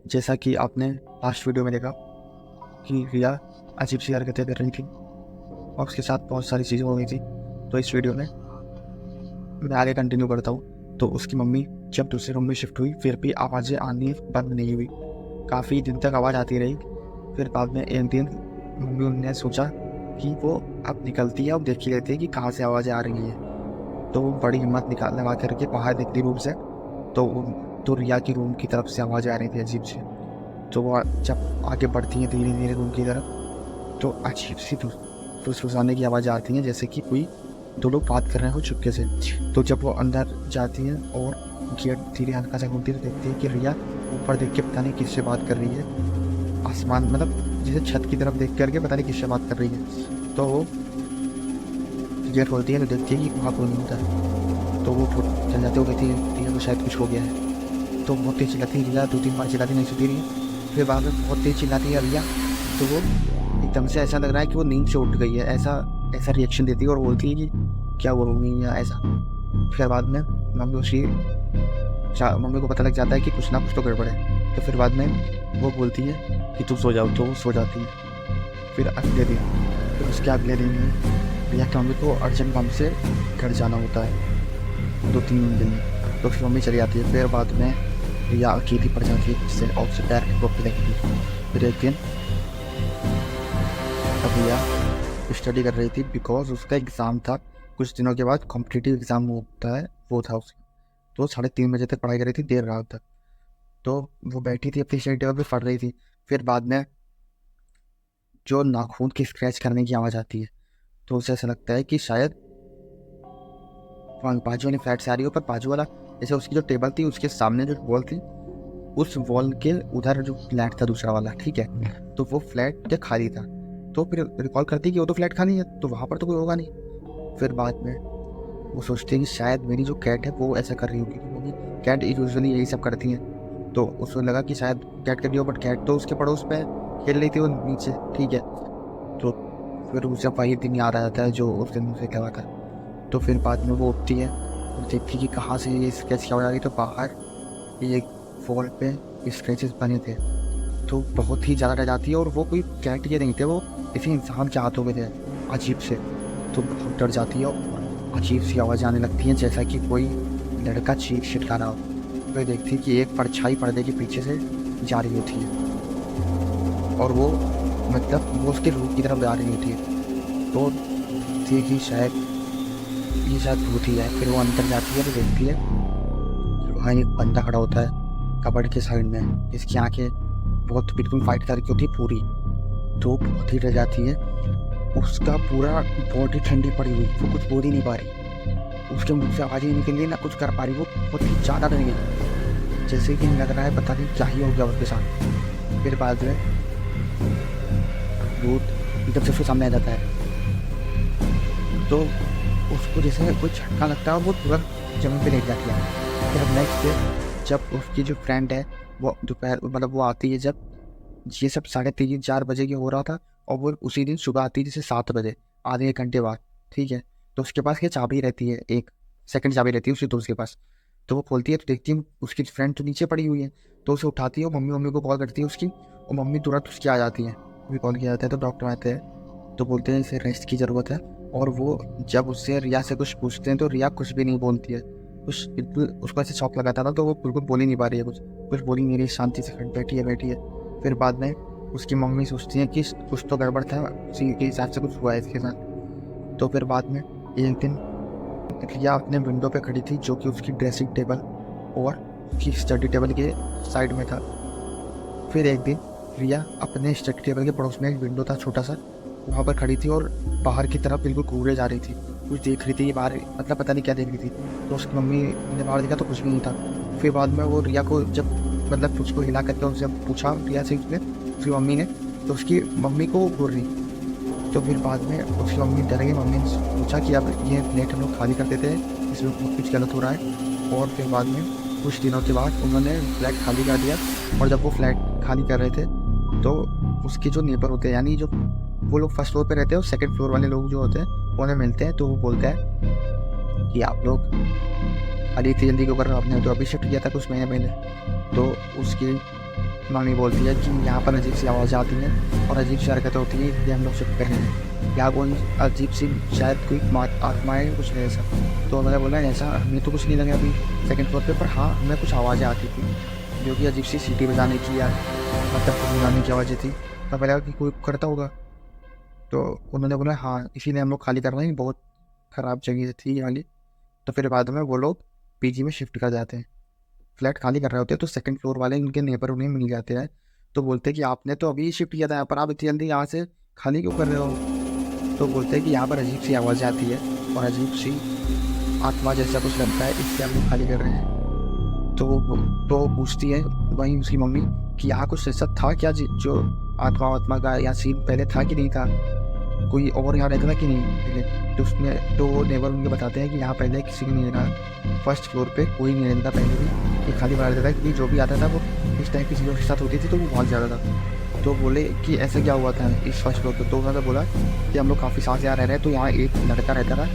जैसा कि आपने लास्ट वीडियो में देखा कि रिया अजीब सी हरकतें कर रही थी और उसके साथ बहुत सारी चीज़ें हो गई थी। तो इस वीडियो में मैं आगे कंटिन्यू करता हूँ। तो उसकी मम्मी जब दूसरे रूम में शिफ्ट हुई फिर भी आवाज़ें आनी बंद नहीं हुई, काफ़ी दिन तक आवाज़ आती रही। फिर बाद में एक दिन मम्मी ने सोचा कि वो अब निकलती है, अब देख ही लेती है कि कहाँ से आवाज़ें आ रही हैं। तो वो बड़ी हिम्मत लगा करके बाहर निकली रूम से। तो रिया की रूम की तरफ से आवाज़ आ रही थी अजीब सी। तो वो जब आगे बढ़ती हैं धीरे धीरे रूम की तरफ, तो अजीब सी फुसफुसाने की आवाज़ आती हैं, जैसे कि कोई दो लोग बात कर रहे हो चुपके से। तो जब वो अंदर जाती हैं और गेट धीरे हल्का सा घूमती तो देखती है कि रिया ऊपर देख के पता नहीं किससे बात कर रही है, आसमान मतलब जैसे छत की तरफ देख करके पता नहीं किससे बात कर रही है। तो वो गेट खोलती है तो देखती है कि वहाँ कोई नहीं होता है। तो वो चल जाते हो, कहती है रिया को शायद कुछ हो गया है। तो बहुत तेज चिल्लाती है रिया, 2-3 बार चिल्लाती नहीं सुनती रही है। फिर बाद में बहुत तेज चिल्लाती है रिया, तो वो एकदम से ऐसा लग रहा है कि वो नींद से उठ गई है, ऐसा ऐसा रिएक्शन देती है और बोलती है कि क्या वो मम्मी या ऐसा। फिर बाद में मम्मी को पता लग जाता है कि कुछ ना कुछ तो गड़बड़ है। तो फिर बाद में वो बोलती है कि तुम सो जाओ, तो वो सो जाती है। फिर अगले दिन फिर उसके अगले दिन रिया की मम्मी को अर्जेंट काम से घर जाना होता है 2-3 दिन। तो फिर मम्मी चली जाती है। फिर बाद में रिया अकेली पड़ जाती है, जिससे ऑफिस डायरेक्ट वक्त लगती है। फिर एक दिन अब रिया स्टडी कर रही थी बिकॉज उसका एग्ज़ाम था, कुछ दिनों के बाद कॉम्पिटिटिव एग्ज़ाम होता है वो था उसका। तो 3:30 बजे तक पढ़ाई कर रही थी, देर रात तक। तो वो बैठी थी अपनी स्टडी टेबल पे पढ़ रही थी। फिर बाद में जो नाखून की स्क्रैच करने की आवाज़ आती है, तो उसे ऐसा लगता है कि शायद बाजू वाली फ्लैट से आ रही हो। पर बाजू वाला जैसे उसकी जो टेबल थी उसके सामने जो वॉल थी, उस वॉल के उधर जो फ्लैट था दूसरा वाला, ठीक है, तो वो फ्लैट खाली था। तो फिर रिकॉल करती कि वो तो फ्लैट खाली है, तो वहाँ पर तो कोई होगा नहीं। फिर बाद में वो सोचती है कि शायद मेरी जो कैट है वो ऐसा कर रही होगी, क्योंकि कैट यूजुअली यही सब करती हैं। तो उसको लगा कि शायद कैट कर रही हो, बट कैट तो उसके पड़ोस पे खेल रही थी वो नीचे, ठीक है। तो फिर उसे वही दिन याद आ जाता है जो उस दिन उसे लगा था। तो फिर बाद में वो उठती है और देखती है कि कहाँ से ये स्केच क्या हो रही। तो बाहर ये वॉल पे स्क्रेचेस बने थे। तो बहुत ही ज़्यादा डर जाती है, और वो कोई कैट ये नहीं थे, वो किसी इंसान के हाथों में थे अजीब से। तो बहुत डर जाती है और अजीब सी आवाज़ आने लगती है, जैसा कि कोई लड़का चीख चिल्ला रहा हो। फिर देखती है कि एक परछाई पर्दे के पीछे से जा रही होती है, और वो मतलब वो उसके रूह की तरफ जा रही होती है। तो थी कि शायद ये शायद भूत ही है। फिर वो अंदर जाती है तो देखती है वहाँ एक बंदा खड़ा होता है कबर्ड के साइड में, जिसकी आंखें बहुत बिल्कुल वाइट कलर की होती है पूरी। तो बहुत ही डर जाती है, उसका पूरा बॉडी ठंडी पड़ी हुई, वो कुछ बोल ही नहीं पा रही, उसके मुंह से आवाज़ ही निकल रही, ना कुछ कर पा रही। वो बहुत ही ज़्यादा डर गई, जैसे कि लग रहा है पता नहीं क्या ही हो गया उसके साथ। फिर बाद में भूत एकदम से उसके सामने आ जाता है। तो उसको जैसे कोई झटका लगता है और वो तुरंत जमीन पे लेट जाती है। फिर नेक्स्ट डे जब उसकी जो फ्रेंड है वो दोपहर मतलब वो आती है, जब ये सब 3:30-4 बजे की हो रहा था, और वो उसी दिन सुबह आती है जैसे 7 बजे, आधे 1 घंटे बाद, ठीक है। तो उसके पास ये चाबी रहती है, एक सेकंड चाबी रहती है उसी दोस्त के पास। तो वो खोलती है तो देखती है उसकी फ्रेंड तो नीचे पड़ी हुई है। तो उसे उठाती है और मम्मी को कॉल करती है उसकी, और मम्मी तुरंत उसकी आ जाती है। अभी कॉल किया जाता है तो डॉक्टर आते हैं, तो बोलते हैं इसे रेस्ट की ज़रूरत है। और वो जब उससे रिया से कुछ पूछते हैं तो रिया कुछ भी नहीं बोलती है, कुछ बिल्कुल उसको ऐसे शौक लगाता था, तो वो बिल्कुल बोल ही नहीं पा रही है, कुछ बोल ही नहीं रही, शांति से बैठी है। फिर बाद में उसकी मम्मी सोचती है कि कुछ तो गड़बड़ था, उसी के हिसाब से कुछ हुआ है इसके साथ। तो फिर बाद में एक दिन रिया अपने विंडो पे खड़ी थी, जो कि उसकी ड्रेसिंग टेबल और उसकी स्टडी टेबल के साइड में था। फिर एक दिन रिया अपने स्टडी टेबल के पड़ोस में एक विंडो था छोटा सा, वहाँ पर खड़ी थी और बाहर की तरफ बिल्कुल घूरे जा रही थी, कुछ देख रही थी बाहर, मतलब पता नहीं क्या देख रही थी। तो उसकी मम्मी ने बाहर देखा तो कुछ भी नहीं था। फिर बाद में वो रिया को जब मतलब उसको हिला करके उनसे पूछा रिया से उसकी मम्मी ने, तो उसकी मम्मी को घूर रही। तो फिर बाद में उसकी मम्मी डर गई, मम्मी ने पूछा कि अब ये फ्लैट हम लोग खाली कर देते हैं, इसमें बहुत कुछ गलत हो रहा है। और फिर बाद में कुछ दिनों के बाद उन्होंने फ्लैट खाली कर दिया। और जब वो फ्लैट खाली कर रहे थे तो उसके जो नेबर होते हैं, यानी जो वो लोग फर्स्ट फ्लोर पे रहते हैं और सेकंड फ्लोर वाले लोग जो होते हैं उन्हें मिलते हैं। तो वो बोलते हैं कि आप लोग अरे इतनी जल्दी क्यों कर रहे हो, आपने तो अभी शिफ्ट किया था कुछ महीने पहले। तो उसकी मम्मी बोलती है कि यहाँ पर अजीब सी आवाज़ आती है और अजीब सी हरकतें होती हैं, इसलिए हम लोग शिफ्ट कर रहे हैं। या वो अजीब सी शायद कोई आत्माएँ कुछ नहीं ऐसा। तो मैंने बोला ऐसा हमें तो कुछ नहीं लगा अभी सेकंड फ्लोर पे, पर हाँ हमें कुछ आवाज़ें आती थी जो कि अजीब सी सीटी बजाने की या मतलब बुलाने की आवाज़ें थी। तो मैंने कहा कि कोई करता होगा। तो उन्होंने बोला हाँ इसीलिए हम लोग खाली कर रहे हैं, बहुत ख़राब जगह थी ये वाली। तो फिर बाद में वो लोग पीजी में शिफ्ट कर जाते हैं। फ्लैट खाली कर रहे होते हैं तो सेकंड फ्लोर वाले उनके नेबर उन्हें मिल जाते हैं। तो बोलते हैं कि आपने तो अभी शिफ्ट किया था यहाँ पर, आप इतनी जल्दी यहाँ से खाली क्यों कर रहे हो? तो बोलते हैं कि यहाँ पर अजीब सी आवाज़ आती है और अजीब सी आत्मा जैसा कुछ लगता है, इसलिए हम लोग खाली कर रहे हैं। तो पूछती है वहीं उसकी मम्मी कि यहाँ कुछ ऐसा था क्या जो आत्मा आत्मा का या सीन पहले था कि नहीं था, कोई और यहाँ रहता था कि नहीं पहले? तो उसने तो वो नेबर उनके बताते हैं कि यहाँ पहले किसी को नहीं रहा, फर्स्ट फ्लोर पे कोई नहीं रहता पहले भी, ये खाली पड़ा रहता था, क्योंकि जो भी आता था वो इस टाइप की चीज़ों के साथ होती थी तो वो बहुत ज़्यादा था। तो बोले कि ऐसा क्या हुआ था इस फर्स्ट फ्लोर पे? तो उन्होंने बोला कि हम लोग काफ़ी साल से यहाँ रह रहे हैं, तो यहाँ एक लड़का रहता था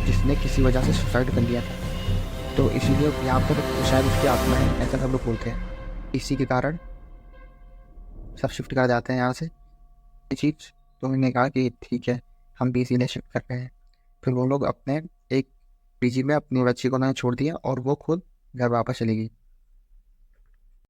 जिसने किसी वजह से सुसाइड कर लिया था, तो इसीलिए यहाँ पर शायद उसकी आत्मा है, ऐसा सब लोग बोलते हैं। इसी के कारण सब शिफ्ट कर जाते हैं यहाँ से। ये चीज़ तो उन्होंने कहा कि ठीक है हम भी इसीलिए शिफ्ट कर रहे हैं। फिर वो लोग अपने एक पीजी में अपनी बच्ची को उन्होंने छोड़ दिया और वो खुद घर वापस चली गई।